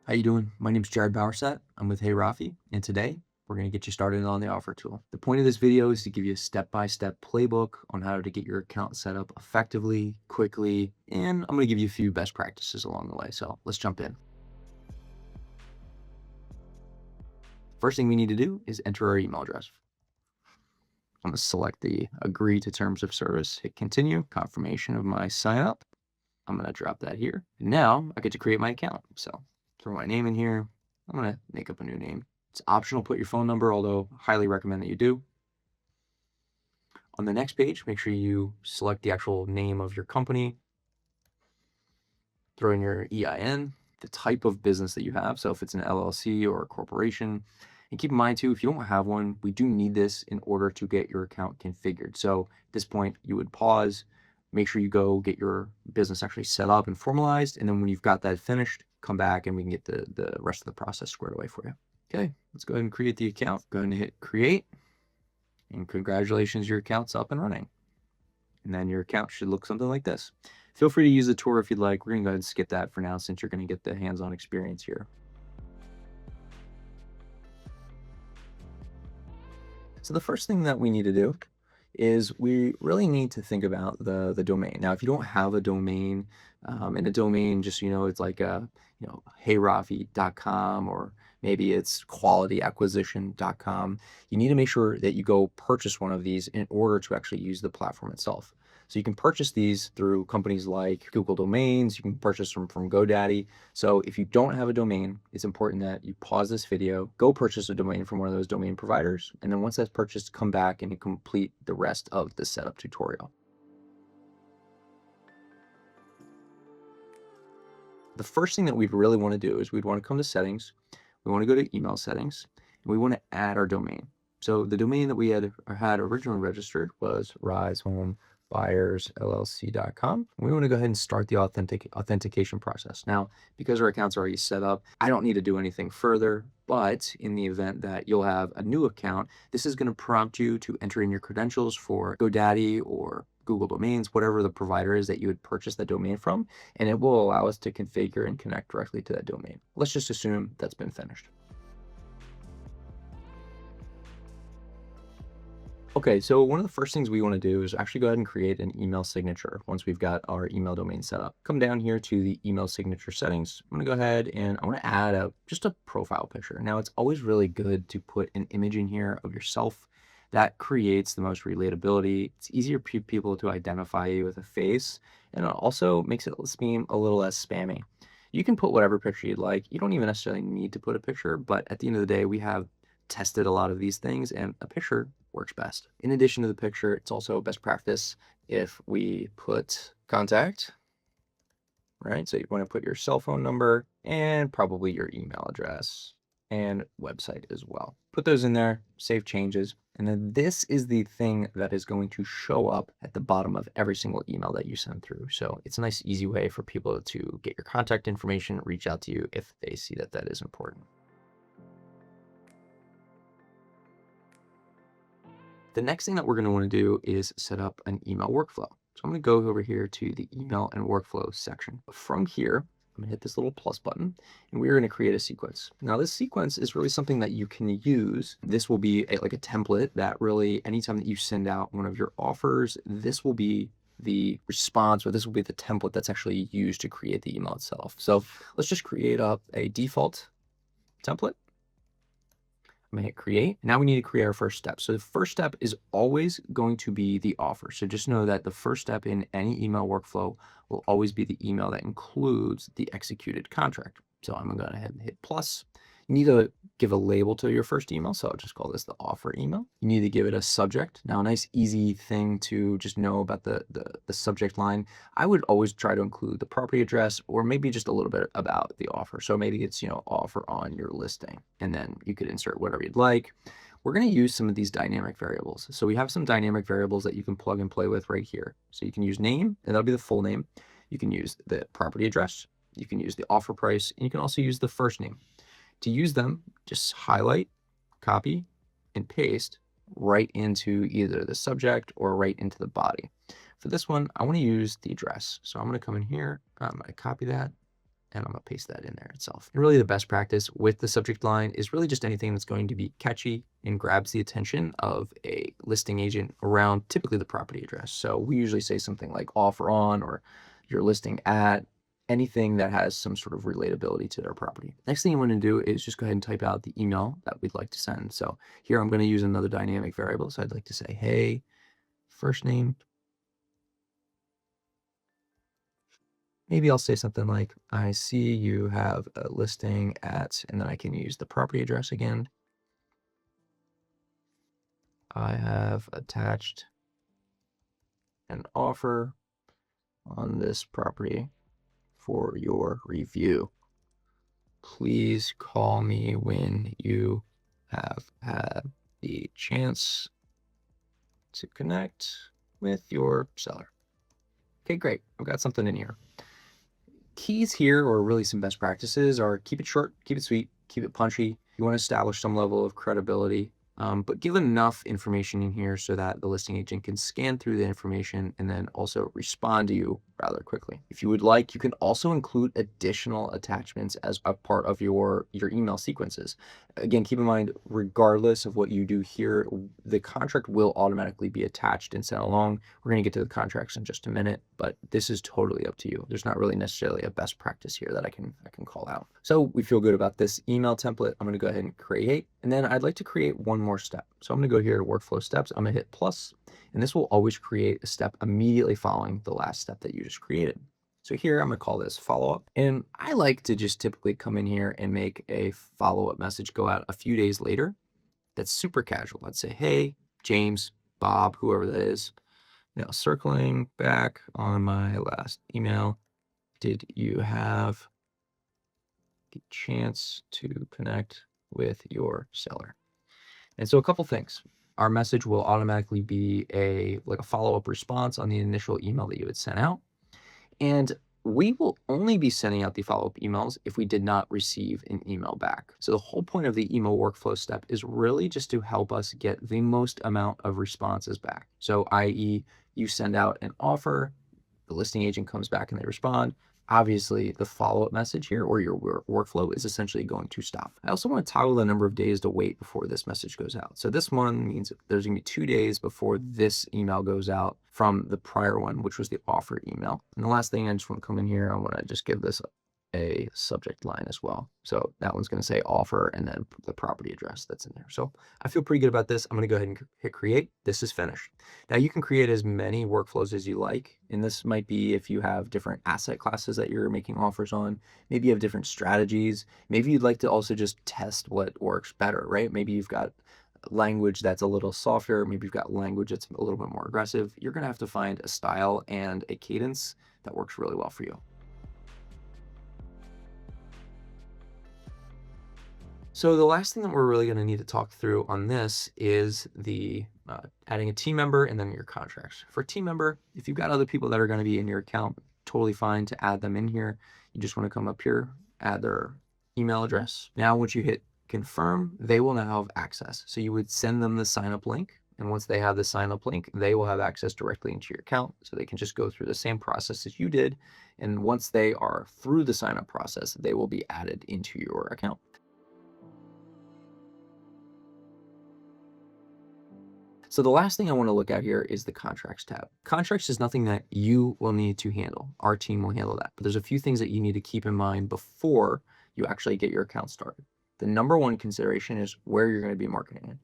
How you doing? My name's Jared Bowerset. I'm with Hey Rafi, and today we're going to get you started on the offer tool. The point of this video is to give you a step-by-step playbook on how to get your account set up effectively, quickly, and I'm going to give you a few best practices along the way. So let's jump in. First thing we need to do is enter our email address. I'm going to select the agree to terms of service, hit continue, confirmation of my sign up. I'm going to drop that here. And now I get to create my account. So throw my name in here. I'm going to make up a new name. It's optional, put your phone number, although highly recommend that you do. On the next page, make sure you select the actual name of your company. Throw in your EIN, the type of business that you have. So if it's an LLC or a corporation, and keep in mind too, if you don't have one, we do need this in order to get your account configured. So at this point, you would pause, make sure you go get your business actually set up and formalized. And then when you've got that finished, come back and we can get the rest of the process squared away for you. Okay, let's go ahead and create the account. Go ahead and hit create. And congratulations, your account's up and running. And then your account should look something like this. Feel free to use the tour if you'd like. We're going to go ahead and skip that for now since you're going to get the hands-on experience here. So the first thing that we need to do is we really need to think about the domain. Now, if you don't have a domain, and a domain, just so you know, it's like heyrafi.com, or maybe it's qualityacquisition.com. You need to make sure that you go purchase one of these in order to actually use the platform itself. So you can purchase these through companies like Google Domains. You can purchase them from GoDaddy. So if you don't have a domain, it's important that you pause this video, go purchase a domain from one of those domain providers, and then once that's purchased, come back and complete the rest of the setup tutorial. The first thing that we really want to do is we'd want to come to settings. We want to go to email settings, and we want to add our domain. So the domain that we had originally registered was risehomebuyers.llc.com. We want to go ahead and start the authentication process. Now, because our account's already set up, I don't need to do anything further, but in the event that you'll have a new account, this is going to prompt you to enter in your credentials for GoDaddy or Google Domains, whatever the provider is that you would purchase that domain from, and it will allow us to configure and connect directly to that domain. Let's just assume that's been finished. Okay, so one of the first things we want to do is actually go ahead and create an email signature once we've got our email domain set up. Come down here to the email signature settings. I'm going to go ahead and I want to add just a profile picture. Now, it's always really good to put an image in here of yourself. That creates the most relatability. It's easier for people to identify you with a face, and it also makes it seem a little less spammy. You can put whatever picture you'd like. You don't even necessarily need to put a picture, but at the end of the day, we have tested a lot of these things and a picture works best. In addition to the picture, it's also best practice if we put contact, right? So you want to put your cell phone number and probably your email address and website as well. Put those in there, save changes. And then this is the thing that is going to show up at the bottom of every single email that you send through. So it's a nice, easy way for people to get your contact information, reach out to you if they see that that is important. The next thing that we're going to want to do is set up an email workflow. So I'm going to go over here to the email and workflow section. From here, I'm going to hit this little plus button, and we're going to create a sequence. Now, this sequence is really something that you can use. This will be like a template that really, anytime that you send out one of your offers, this will be the response, or this will be the template that's actually used to create the email itself. So let's just create up a default template. I'm gonna hit create. Now we need to create our first step. So the first step is always going to be the offer. So just know that the first step in any email workflow will always be the email that includes the executed contract. So I'm gonna go ahead and hit plus. You need to give a label to your first email. So I'll just call this the offer email. You need to give it a subject. Now, a nice easy thing to just know about the subject line, I would always try to include the property address or maybe just a little bit about the offer. So maybe it's, offer on your listing, and then you could insert whatever you'd like. We're going to use some of these dynamic variables. So we have some dynamic variables that you can plug and play with right here. So you can use name, and that'll be the full name. You can use the property address. You can use the offer price, and you can also use the first name. To use them, just highlight, copy, and paste right into either the subject or right into the body. For this one, I want to use the address. So I'm going to come in here, I'm going to copy that, and I'm gonna paste that in there itself. And really the best practice with the subject line is really just anything that's going to be catchy and grabs the attention of a listing agent around typically the property address. So we usually say something like offer on or your listing at, anything that has some sort of relatability to their property. Next thing you want to do is just go ahead and type out the email that we'd like to send. So here I'm going to use another dynamic variable. So I'd like to say, hey, first name. Maybe I'll say something like, I see you have a listing at, and then I can use the property address again. I have attached an offer on this property for your review. Please call me when you have had the chance to connect with your seller. Okay, great. I've got something in here. Keys here, or really some best practices, are keep it short, keep it sweet, keep it punchy. You want to establish some level of credibility, but give enough information in here so that the listing agent can scan through the information and then also respond to you rather quickly. If you would like, you can also include additional attachments as a part of your email sequences. Again, keep in mind, regardless of what you do here, the contract will automatically be attached and sent along. We're going to get to the contracts in just a minute, but this is totally up to you. There's not really necessarily a best practice here that I can call out. So we feel good about this email template. I'm going to go ahead and create, and then I'd like to create one more step. So I'm going to go here to workflow steps. I'm going to hit plus, and this will always create a step immediately following the last step that you just created. So here I'm going to call this follow-up, and I like to just typically come in here and make a follow-up message go out a few days later. That's super casual. Let's say, hey, James, Bob, whoever that is. Now, circling back on my last email, did you have the chance to connect with your seller? And so a couple things. Our message will automatically be a follow-up response on the initial email that you had sent out. And we will only be sending out the follow-up emails if we did not receive an email back. So the whole point of the email workflow step is really just to help us get the most amount of responses back. So i.e., you send out an offer, the listing agent comes back and they respond. Obviously, the follow-up message here or your workflow is essentially going to stop. I also want to toggle the number of days to wait before this message goes out. So this one means there's going to be 2 days before this email goes out from the prior one, which was the offer email. And the last thing I just want to come in here, I want to just give this a subject line as well. So that one's going to say offer and then the property address that's in there. So I feel pretty good about this. I'm going to go ahead and hit create. This is finished. Now you can create as many workflows as you like. And this might be if you have different asset classes that you're making offers on. Maybe you have different strategies. Maybe you'd like to also just test what works better, right? Maybe you've got language that's a little softer. Maybe you've got language that's a little bit more aggressive. You're going to have to find a style and a cadence that works really well for you. So the last thing that we're really going to need to talk through on this is the adding a team member and then your contracts. For a team member, if you've got other people that are going to be in your account, totally fine to add them in here. You just want to come up here, add their email address. Now, once you hit confirm, they will now have access. So you would send them the sign up link. And once they have the sign up link, they will have access directly into your account. So they can just go through the same process as you did. And once they are through the sign up process, they will be added into your account. So the last thing I want to look at here is the contracts tab. Contracts is nothing that you will need to handle. Our team will handle that. But there's a few things that you need to keep in mind before you actually get your account started. The number one consideration is where you're going to be marketing it.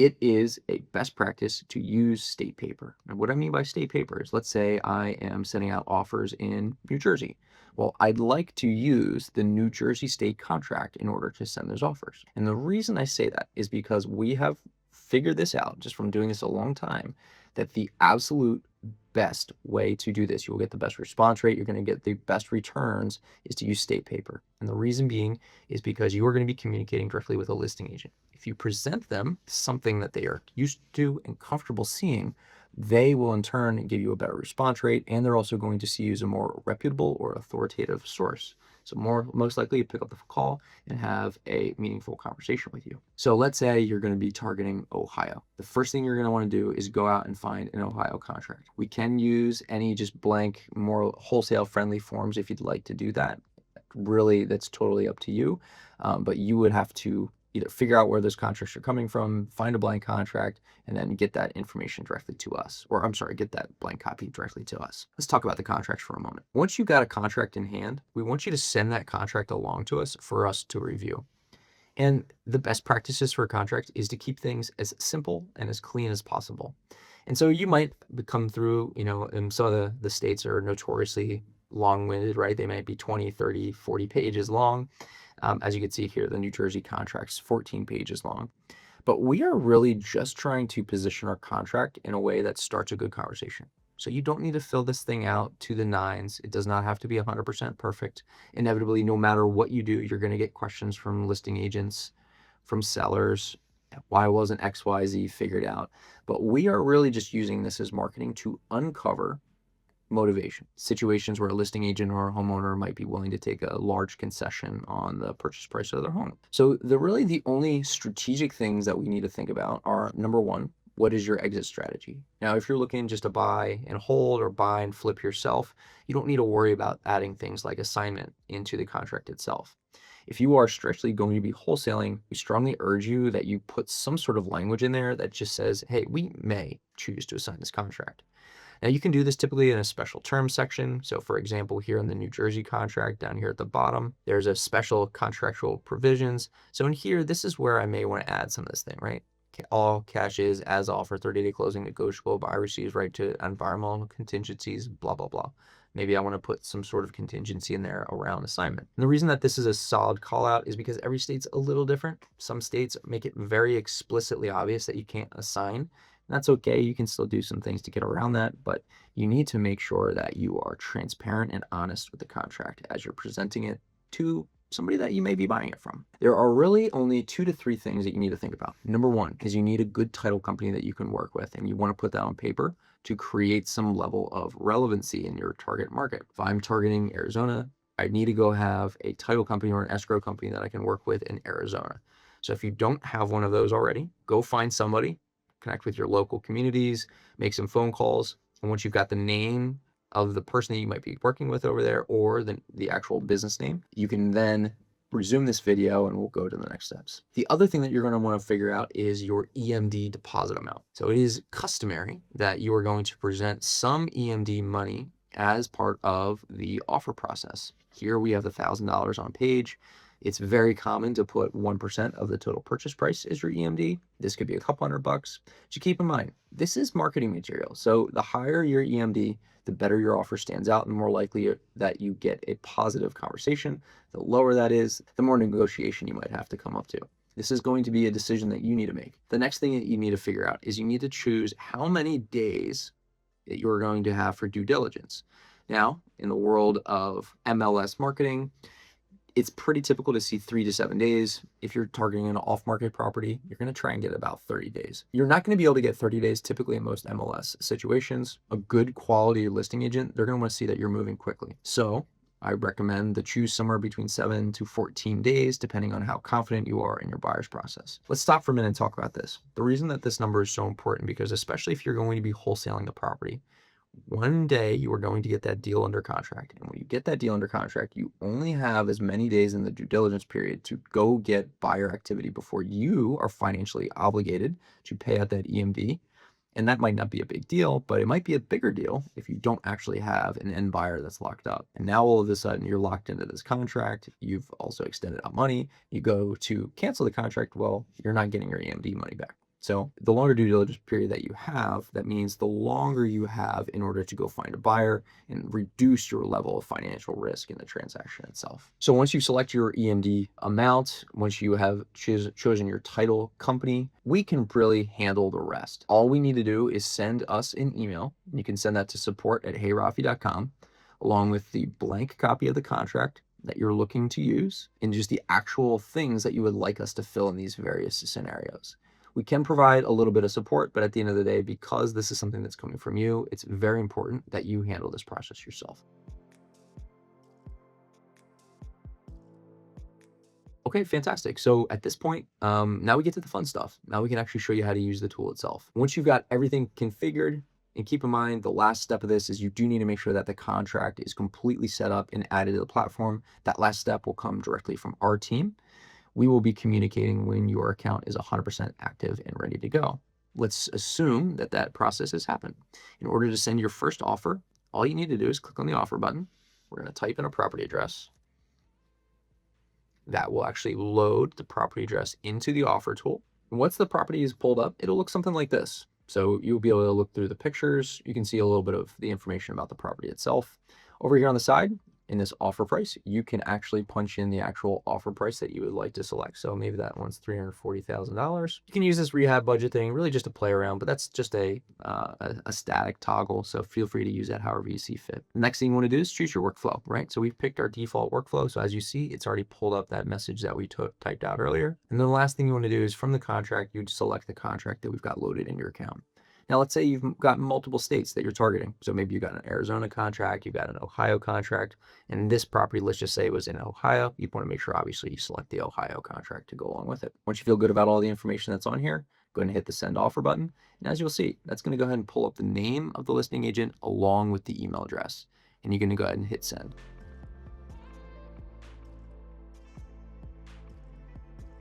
It is a best practice to use state paper. And what I mean by state paper is, let's say I am sending out offers in New Jersey. Well, I'd like to use the New Jersey state contract in order to send those offers. And the reason I say that is because we have figured this out just from doing this a long time, that the absolute best way to do this, you will get the best response rate, you're going to get the best returns, is to use state paper. And the reason being is because you are going to be communicating directly with a listing agent. If you present them something that they are used to and comfortable seeing, they will in turn give you a better response rate, and they're also going to see you as a more reputable or authoritative source. So most likely you pick up the call and have a meaningful conversation with you. So let's say you're going to be targeting Ohio. The first thing you're going to want to do is go out and find an Ohio contract. We can use any just blank, more wholesale friendly forms if you'd like to do that. Really, that's totally up to you. But you would have to either figure out where those contracts are coming from, find a blank contract, and then get that information directly to us. Or I'm sorry, get that blank copy directly to us. Let's talk about the contracts for a moment. Once you've got a contract in hand, we want you to send that contract along to us for us to review. And the best practices for a contract is to keep things as simple and as clean as possible. And so you might come through, and some of the states are notoriously long-winded, right? They might be 20, 30, 40 pages long. As you can see here, the New Jersey contract's 14 pages long. But we are really just trying to position our contract in a way that starts a good conversation. So you don't need to fill this thing out to the nines. It does not have to be 100% perfect. Inevitably, no matter what you do, you're going to get questions from listing agents, from sellers. Why wasn't XYZ figured out? But we are really just using this as marketing to uncover motivation, situations where a listing agent or a homeowner might be willing to take a large concession on the purchase price of their home. So the only strategic things that we need to think about are, number one, what is your exit strategy? Now, if you're looking just to buy and hold or buy and flip yourself, you don't need to worry about adding things like assignment into the contract itself. If you are strictly going to be wholesaling, we strongly urge you that you put some sort of language in there that just says, hey, we may choose to assign this contract. Now you can do this typically in a special terms section. So for example, here in the New Jersey contract down here at the bottom, there's a special contractual provisions. So in here, this is where I may want to add some of this thing, right? All cash is as offer 30-day closing negotiable, buyer receives right to environmental contingencies, blah, blah, blah. Maybe I want to put some sort of contingency in there around assignment. And the reason that this is a solid call out is because every state's a little different. Some states make it very explicitly obvious that you can't assign. That's okay. You can still do some things to get around that, but you need to make sure that you are transparent and honest with the contract as you're presenting it to somebody that you may be buying it from. There are really only 2 to 3 things that you need to think about. Number one is you need a good title company that you can work with, and you want to put that on paper to create some level of relevancy in your target market. If I'm targeting Arizona, I need to go have a title company or an escrow company that I can work with in Arizona. So if you don't have one of those already, go find somebody, connect with your local communities, make some phone calls. And once you've got the name of the person that you might be working with over there or the actual business name, you can then resume this video and we'll go to the next steps. The other thing that you're going to want to figure out is your EMD deposit amount. So it is customary that you are going to present some EMD money as part of the offer process. Here we have the $1,000 on page. It's very common to put 1% of the total purchase price as your EMD. This could be a couple $100. But you keep in mind, this is marketing material. So the higher your EMD, the better your offer stands out and more likely that you get a positive conversation. The lower that is, the more negotiation you might have to come up to. This is going to be a decision that you need to make. The next thing that you need to figure out is you need to choose how many days that you're going to have for due diligence. Now, in the world of MLS marketing, it's pretty typical to see 3 to 7 days. If you're targeting an off-market property, you're going to try and get about 30 days. You're not going to be able to get 30 days typically in most MLS situations. A good quality listing agent, they're going to want to see that you're moving quickly. So I recommend to choose somewhere between 7 to 14 days, depending on how confident you are in your buyer's process. Let's stop for a minute and talk about this. The reason that this number is so important, because especially if you're going to be wholesaling the property, one day you are going to get that deal under contract. And when you get that deal under contract, you only have as many days in the due diligence period to go get buyer activity before you are financially obligated to pay out that EMD. And that might not be a big deal, but it might be a bigger deal if you don't actually have an end buyer that's locked up. And now all of a sudden you're locked into this contract. You've also extended out money. You go to cancel the contract. Well, you're not getting your EMD money back. So the longer due diligence period that you have, that means the longer you have in order to go find a buyer and reduce your level of financial risk in the transaction itself. So once you select your EMD amount, once you have chosen your title company, we can really handle the rest. All we need to do is send us an email. You can send that to support@heyrafi.com along with the blank copy of the contract that you're looking to use and just the actual things that you would like us to fill in these various scenarios. We can provide a little bit of support, but at the end of the day, because this is something that's coming from you, it's very important that you handle this process yourself. Okay, fantastic. So at this point, now we get to the fun stuff. Now we can actually show you how to use the tool itself. Once you've got everything configured And keep in mind, the last step of this is you do need to make sure that the contract is completely set up and added to the platform. That last step will come directly from our team. We will be communicating when your account is 100% active and ready to go. Let's assume that that process has happened. In order to send your first offer, all you need to do is click on the offer button. We're going to type in a property address. That will actually load the property address into the offer tool. And once the property is pulled up, it'll look something like this. So you'll be able to look through the pictures. You can see a little bit of the information about the property itself. Over here on the side, in this offer price, you can actually punch in the actual offer price that you would like to select. So maybe that one's $340,000. You can use this rehab budget thing really just to play around, but that's just a static toggle. So feel free to use that however you see fit. The next thing you want to do is choose your workflow, right? So we've picked our default workflow. So as you see, it's already pulled up that message that we typed out earlier. And then the last thing you want to do is from the contract, you'd select the contract that we've got loaded in your account. Now, let's say you've got multiple states that you're targeting. So maybe you've got an Arizona contract, you've got an Ohio contract, and this property, let's just say it was in Ohio. You want to make sure, obviously, you select the Ohio contract to go along with it. Once you feel good about all the information that's on here, go ahead and hit the send offer button. And as you'll see, that's going to go ahead and pull up the name of the listing agent along with the email address. And you're going to go ahead and hit send.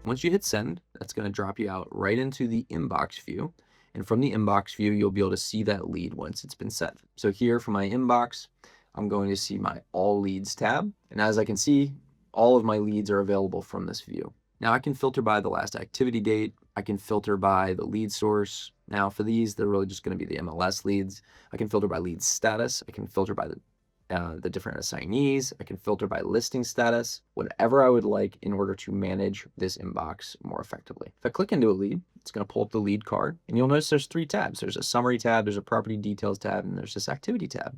Once you hit send, that's going to drop you out right into the inbox view. And from the inbox view, you'll be able to see that lead once it's been sent. So here for my inbox, I'm going to see my all leads tab. And as I can see, all of my leads are available from this view. Now I can filter by the last activity date. I can filter by the lead source. Now for these, they're really just going to be the MLS leads. I can filter by lead status. I can filter by the different assignees. I can filter by listing status, whatever I would like in order to manage this inbox more effectively. If I click into a lead, it's going to pull up the lead card, and you'll notice there's 3 tabs. There's a summary tab, there's a property details tab, and there's this activity tab.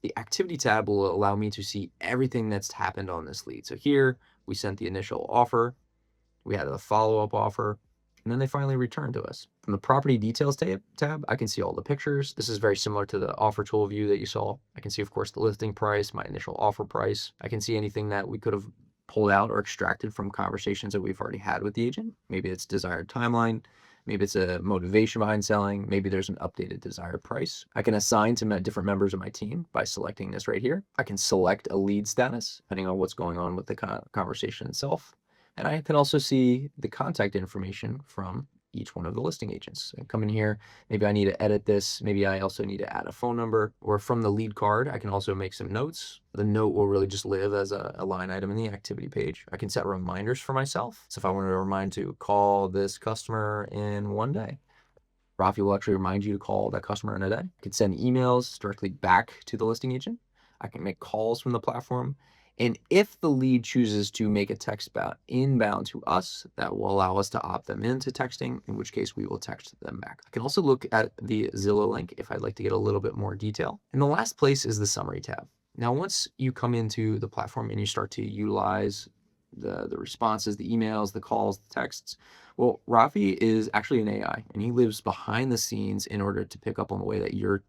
The activity tab will allow me to see everything that's happened on this lead. So here we sent the initial offer, we had a follow-up offer, and then they finally returned to us. From the property details tab, I can see all the pictures. This is very similar to the offer tool view that you saw. I can see, of course, the listing price, my initial offer price. I can see anything that we could have pulled out or extracted from conversations that we've already had with the agent. Maybe it's desired timeline. Maybe it's a motivation behind selling. Maybe there's an updated desired price. I can assign to different members of my team by selecting this right here. I can select a lead status depending on what's going on with the conversation itself. And I can also see the contact information from each one of the listing agents. And come in here, maybe I need to edit this. Maybe I also need to add a phone number, or from the lead card, I can also make some notes. The note will really just live as a line item in the activity page. I can set reminders for myself. So if I wanted to remind to call this customer in 1 day, Rafi will actually remind you to call that customer in a day. I can send emails directly back to the listing agent. I can make calls from the platform. And if the lead chooses to make a text inbound to us, that will allow us to opt them into texting, in which case we will text them back. I can also look at the Zillow link if I'd like to get a little bit more detail. And the last place is the summary tab. Now, once you come into the platform and you start to utilize the responses, the emails, the calls, the texts, well, Rafi is actually an AI, and he lives behind the scenes in order to pick up on the way that you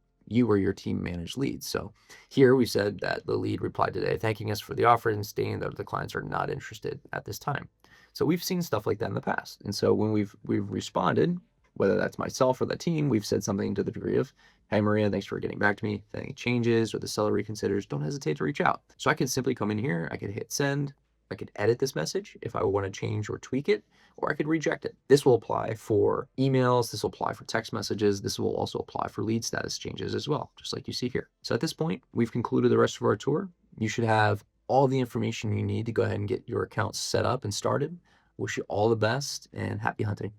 or your team manage leads. So here we said that the lead replied today, thanking us for the offer and stating that the clients are not interested at this time. So we've seen stuff like that in the past. And so when we've responded, whether that's myself or the team, we've said something to the degree of, hey, Maria, thanks for getting back to me. If anything changes or the seller reconsiders, don't hesitate to reach out. So I can simply come in here, I could hit send, I could edit this message if I want to change or tweak it, or I could reject it. This will apply for emails. This will apply for text messages. This will also apply for lead status changes as well, just like you see here. So at this point, we've concluded the rest of our tour. You should have all the information you need to go ahead and get your account set up and started. Wish you all the best and happy hunting.